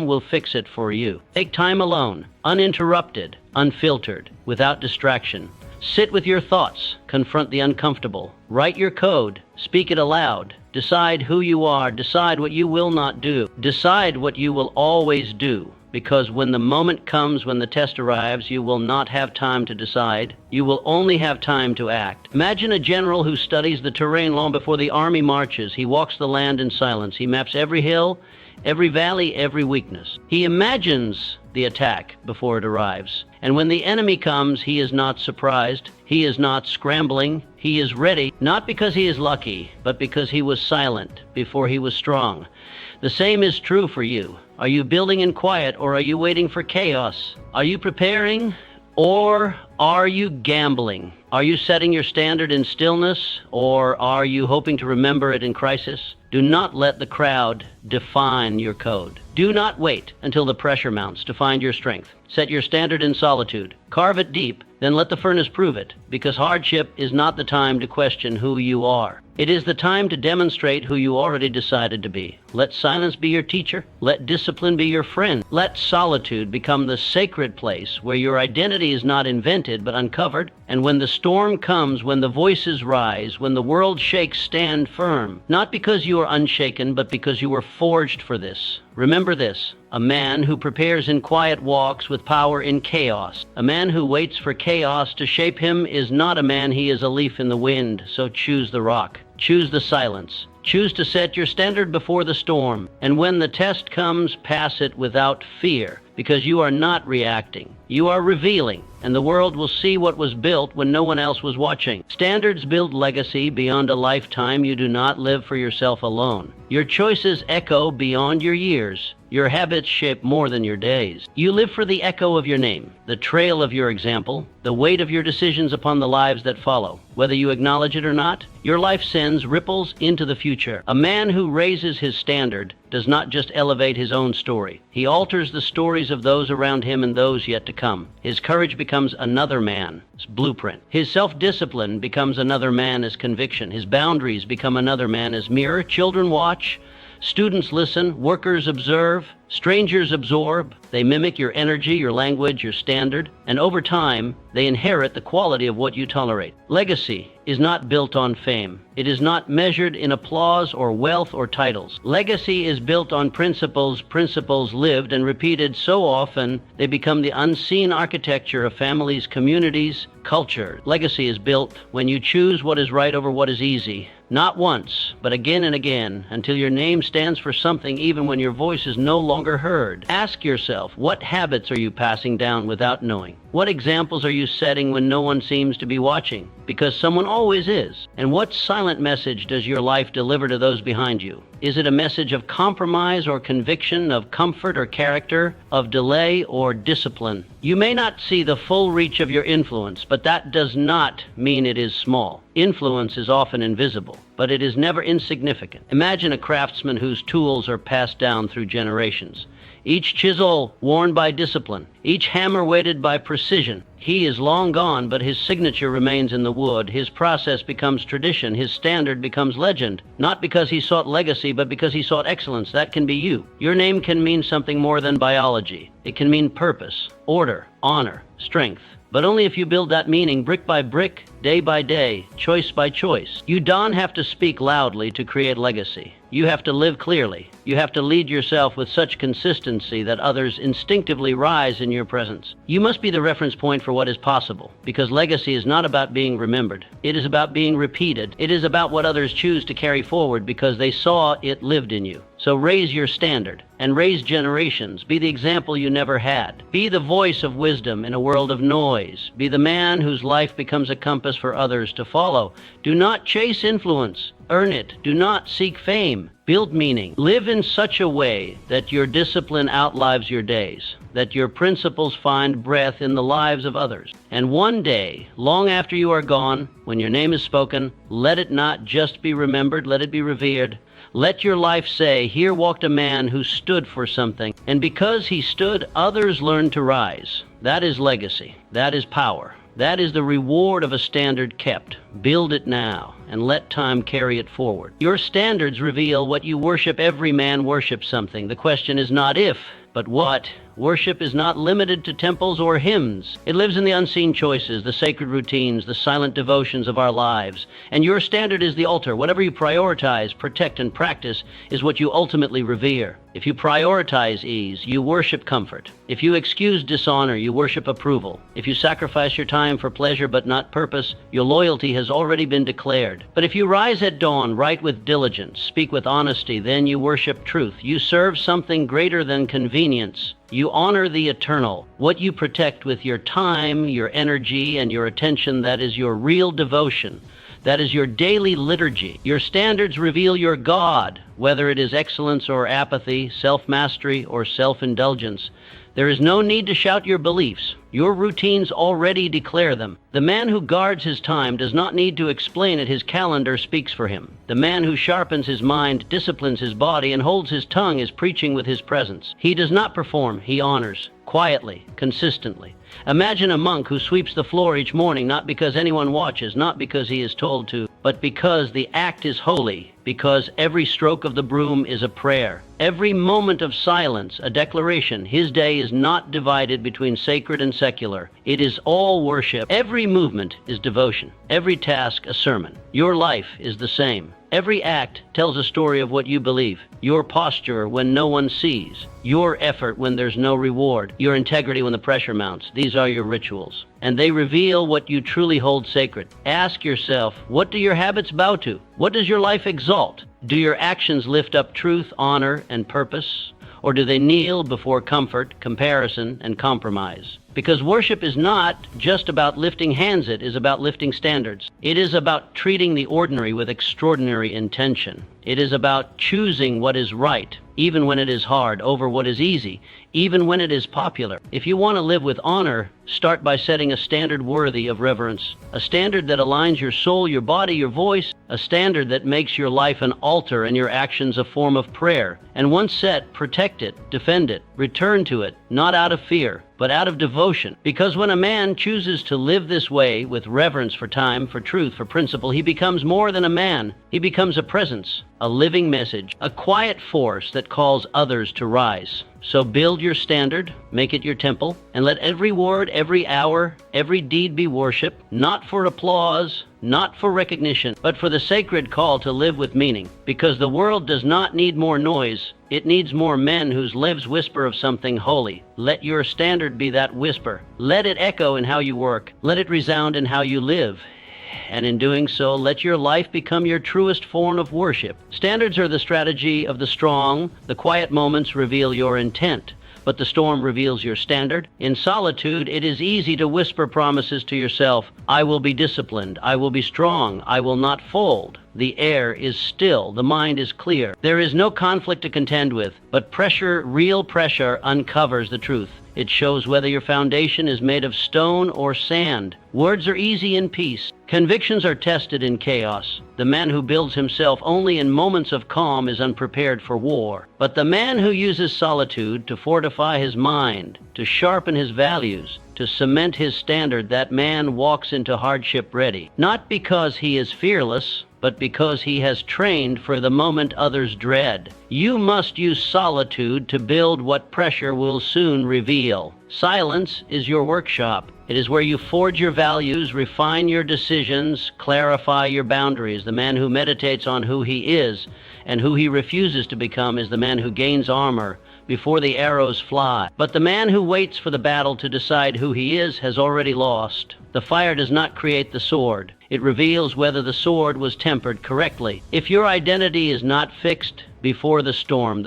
will fix it for you. Take time alone, uninterrupted, unfiltered, without distraction. Sit with your thoughts, confront the uncomfortable, write your code, speak it aloud, decide who you are, decide what you will not do, decide what you will always do. Because when the moment comes, when the test arrives, you will not have time to decide. You will only have time to act. Imagine a general who studies the terrain long before the army marches. He walks the land in silence. He maps every hill, every valley, every weakness. He imagines the attack before it arrives. And when the enemy comes, he is not surprised. He is not scrambling. He is ready, not because he is lucky, but because he was silent before he was strong. The same is true for you. Are you building in quiet, or are you waiting for chaos? Are you preparing, or are you gambling? Are you setting your standard in stillness, or are you hoping to remember it in crisis? Do not let the crowd define your code. Do not wait until the pressure mounts to find your strength. Set your standard in solitude. Carve it deep, then let the furnace prove it, because hardship is not the time to question who you are. It is the time to demonstrate who you already decided to be. Let silence be your teacher. Let discipline be your friend. Let solitude become the sacred place where your identity is not invented but uncovered. And when the storm comes, when the voices rise, when the world shakes, stand firm. Not because you are unshaken, but because you were forged for this. Remember this: a man who prepares in quiet walks with power in chaos. A man who waits for chaos to shape him is not a man. He is a leaf in the wind. So choose the rock. Choose the silence. Choose to set your standard before the storm. And when the test comes, pass it without fear, because you are not reacting. You are revealing, and the world will see what was built when no one else was watching. Standards build legacy beyond a lifetime. You do not live for yourself alone. Your choices echo beyond your years. Your habits shape more than your days. You live for the echo of your name, the trail of your example, the weight of your decisions upon the lives that follow. Whether you acknowledge it or not, your life sends ripples into the future. A man who raises his standard does not just elevate his own story. He alters the stories of those around him and those yet to come. His courage becomes another man's blueprint. His self-discipline becomes another man's conviction. His boundaries become another man's mirror. Children watch. Students listen, workers observe, strangers absorb. They mimic your energy, your language, your standard, and over time, they inherit the quality of what you tolerate. Legacy is not built on fame. It is not measured in applause or wealth or titles. Legacy is built on principles lived and repeated so often they become the unseen architecture of families, communities, culture. Legacy is built when you choose what is right over what is easy. Not once, but again and again, until your name stands for something even when your voice is no longer heard. Ask yourself, what habits are you passing down without knowing? What examples are you setting when no one seems to be watching? Because someone always is. And what silent message does your life deliver to those behind you? Is it a message of compromise or conviction, of comfort or character, of delay or discipline? You may not see the full reach of your influence, but that does not mean it is small. Influence is often invisible, but it is never insignificant. Imagine a craftsman whose tools are passed down through generations. Each chisel worn by discipline, each hammer weighted by precision. He is long gone, but his signature remains in the wood. His process becomes tradition. His standard becomes legend. Not because he sought legacy, but because he sought excellence. That can be you. Your name can mean something more than biology. It can mean purpose, order, honor, strength. But only if you build that meaning brick by brick, day by day, choice by choice. You don't have to speak loudly to create legacy. You have to live clearly. You have to lead yourself with such consistency that others instinctively rise in your presence. You must be the reference point for what is possible, because legacy is not about being remembered. It is about being repeated. It is about what others choose to carry forward because they saw it lived in you. So raise your standard and raise generations. Be the example you never had. Be the voice of wisdom in a world of noise. Be the man whose life becomes a compass for others to follow. Do not chase influence. Earn it. Do not seek fame. Build meaning. Live in such a way that your discipline outlives your days, that your principles find breath in the lives of others. And one day, long after you are gone, when your name is spoken, let it not just be remembered, let it be revered. Let your life say, here walked a man who stood for something, and because he stood, others learned to rise. That is legacy. That is power. That is the reward of a standard kept. Build it now, and let time carry it forward. Your standards reveal what you worship. Every man worships something. The question is not if, but what. Worship is not limited to temples or hymns. It lives in the unseen choices, the sacred routines, the silent devotions of our lives. And your standard is the altar. Whatever you prioritize, protect, and practice is what you ultimately revere. If you prioritize ease, you worship comfort. If you excuse dishonor, you worship approval. If you sacrifice your time for pleasure but not purpose, your loyalty has already been declared. But if you rise at dawn, write with diligence, speak with honesty, then you worship truth. You serve something greater than convenience. You honor the eternal. What you protect with your time, your energy, and your attention, that is your real devotion. That is your daily liturgy. Your standards reveal your God, whether it is excellence or apathy, self-mastery or self-indulgence. There is no need to shout your beliefs. Your routines already declare them. The man who guards his time does not need to explain it. His calendar speaks for him. The man who sharpens his mind, disciplines his body, and holds his tongue is preaching with his presence. He does not perform, he honors, quietly, consistently. Imagine a monk who sweeps the floor each morning, not because anyone watches, not because he is told to, but because the act is holy, because every stroke of the broom is a prayer. Every moment of silence, a declaration. His day is not divided between sacred and secular. It is all worship. Every movement is devotion. Every task a sermon. Your life is the same. Every act tells a story of what you believe. Your posture when no one sees. Your effort when there's no reward. Your integrity when the pressure mounts. These are your rituals. And they reveal what you truly hold sacred. Ask yourself, what do your habits bow to? What does your life exalt? Do your actions lift up truth, honor, and purpose? Or do they kneel before comfort, comparison, and compromise? Because worship is not just about lifting hands, it is about lifting standards. It is about treating the ordinary with extraordinary intention. It is about choosing what is right, even when it is hard, over what is easy, even when it is popular. If you want to live with honor, start by setting a standard worthy of reverence. A standard that aligns your soul, your body, your voice. A standard that makes your life an altar and your actions a form of prayer. And once set, protect it, defend it, return to it, not out of fear, but out of devotion. Because when a man chooses to live this way with reverence for time, for truth, for principle, he becomes more than a man. He becomes a presence, a living message, a quiet force that calls others to rise. So build your standard, make it your temple, and let every word, every hour, every deed be worship, not for applause, not for recognition, but for the sacred call to live with meaning. Because the world does not need more noise, it needs more men whose lives whisper of something holy. Let your standard be that whisper. Let it echo in how you work. Let it resound in how you live. And in doing so, let your life become your truest form of worship. Standards are the strategy of the strong. The quiet moments reveal your intent. but the storm reveals your standard. In solitude, it is easy to whisper promises to yourself. I will be disciplined. I will be strong. I will not fold. The air is still. The mind is clear. There is no conflict to contend with, but pressure, real pressure, uncovers the truth. It shows whether your foundation is made of stone or sand. Words are easy in peace. Convictions are tested in chaos. The man who builds himself only in moments of calm is unprepared for war. But the man who uses solitude to fortify his mind, to sharpen his values, to cement his standard, that man walks into hardship ready. Not because he is fearless, but because he has trained for the moment others dread. You must use solitude to build what pressure will soon reveal. Silence is your workshop. It is where you forge your values, refine your decisions, clarify your boundaries. The man who meditates on who he is and who he refuses to become is the man who gains armor before the arrows fly. But the man who waits for the battle to decide who he is has already lost. The fire does not create the sword. It reveals whether the sword was tempered correctly. If your identity is not fixed before the storm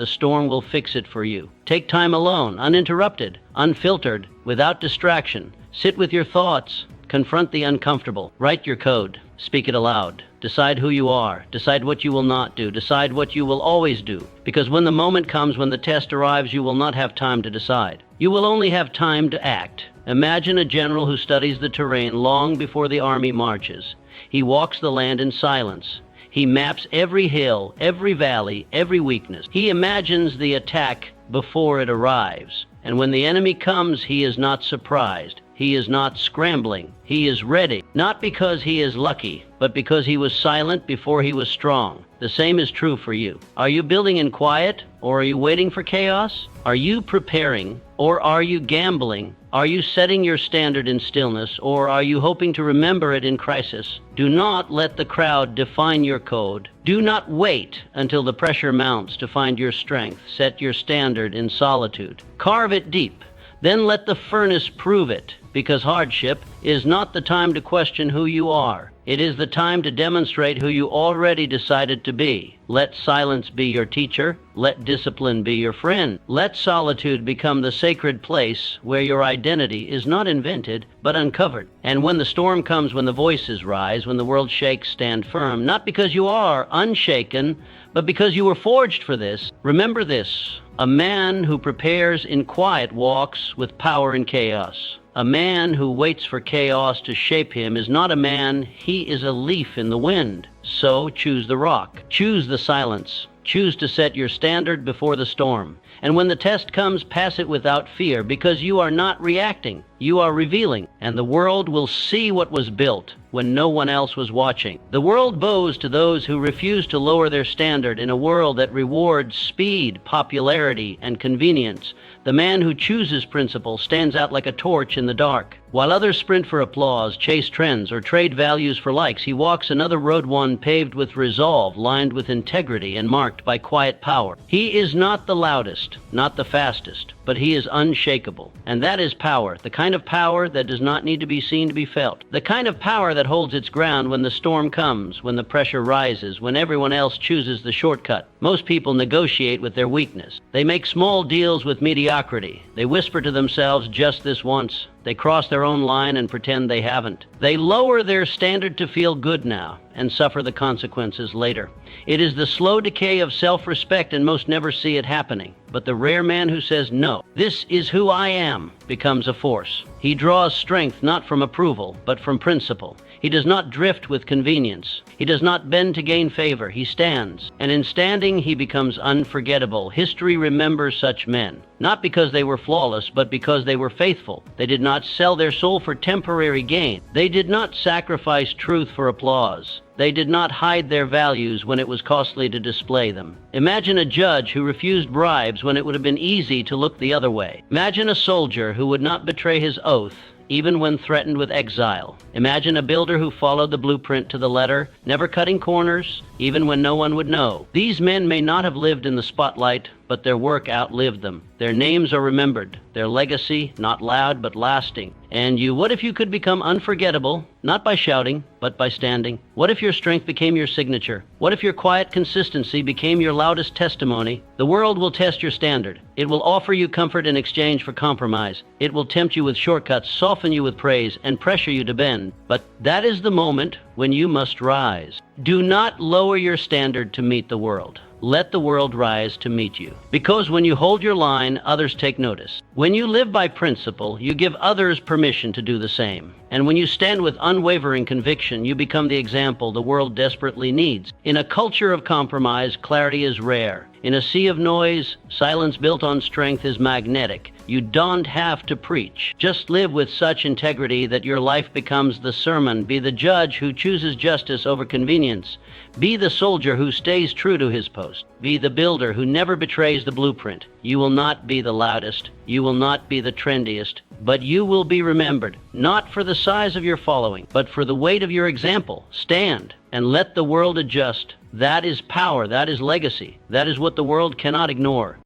will fix it for you. Take time alone, uninterrupted, unfiltered, without distraction. Sit with your thoughts. Confront the uncomfortable. Write your code. Speak it aloud. Decide who you are. Decide what you will not do. Decide what you will always do. Because when the moment comes, when the test arrives, you will not have time to decide. You will only have time to act. Imagine a general who studies the terrain long before the army marches. He walks the land in silence. He maps every hill, every valley, every weakness. He imagines the attack before it arrives. And when the enemy comes, he is not surprised. He is not scrambling. He is ready, not because he is lucky, but because he was silent before he was strong. The same is true for you. Are you building in quiet, or are you waiting for chaos? Are you preparing, or are you gambling? Are you setting your standard in stillness, or are you hoping to remember it in crisis? Do not let the crowd define your code. Do not wait until the pressure mounts to find your strength. Set your standard in solitude. Carve it deep. Then let the furnace prove it, because hardship is not the time to question who you are. It is the time to demonstrate who you already decided to be. Let silence be your teacher. Let discipline be your friend. Let solitude become the sacred place where your identity is not invented, but uncovered. And when the storm comes, when the voices rise, when the world shakes, stand firm, not because you are unshaken, but because you were forged for this. Remember this: a man who prepares in quiet walks with power in chaos. A man who waits for chaos to shape him is not a man, he is a leaf in the wind. So choose the rock. Choose the silence. Choose to set your standard before the storm. And when the test comes, pass it without fear, because you are not reacting. You are revealing, and the world will see what was built when no one else was watching. The world bows to those who refuse to lower their standard in a world that rewards speed, popularity, and convenience. The man who chooses principle stands out like a torch in the dark. While others sprint for applause, chase trends, or trade values for likes, he walks another road, one paved with resolve, lined with integrity, and marked by quiet power. He is not the loudest, not the fastest, but he is unshakable. And that is power, the kind of power that does not need to be seen to be felt. The kind of power that holds its ground when the storm comes, when the pressure rises, when everyone else chooses the shortcut. Most people negotiate with their weakness. They make small deals with mediocrity. They whisper to themselves, just this once. They cross their own line and pretend they haven't. They lower their standard to feel good now and suffer the consequences later. It is the slow decay of self-respect, and most never see it happening. But the rare man who says, no, this is who I am, becomes a force. He draws strength not from approval, but from principle. He does not drift with convenience. He does not bend to gain favor. He stands. And in standing, he becomes unforgettable. History remembers such men, not because they were flawless, but because they were faithful. They did not sell their soul for temporary gain. They did not sacrifice truth for applause. They did not hide their values when it was costly to display them. Imagine a judge who refused bribes when it would have been easy to look the other way. Imagine a soldier who would not betray his oath even when threatened with exile. Imagine a builder who followed the blueprint to the letter, never cutting corners, even when no one would know. These men may not have lived in the spotlight, but their work outlived them. Their names are remembered, their legacy not loud but lasting. And you, what if you could become unforgettable, not by shouting, but by standing? What if your strength became your signature? What if your quiet consistency became your loudest testimony? The world will test your standard. It will offer you comfort in exchange for compromise. It will tempt you with shortcuts, soften you with praise, and pressure you to bend. But that is the moment when you must rise. Do not lower your standard to meet the world. Let the world rise to meet you. Because when you hold your line, others take notice. When you live by principle, you give others permission to do the same. And when you stand with unwavering conviction, you become the example the world desperately needs. In a culture of compromise, clarity is rare. In a sea of noise, silence built on strength is magnetic. You don't have to preach. Just live with such integrity that your life becomes the sermon. Be the judge who chooses justice over convenience. Be the soldier who stays true to his post. Be the builder who never betrays the blueprint. You will not be the loudest. You will not be the trendiest. But you will be remembered, not for the size of your following, but for the weight of your example. Stand and let the world adjust. That is power. That is legacy. That is what the world cannot ignore.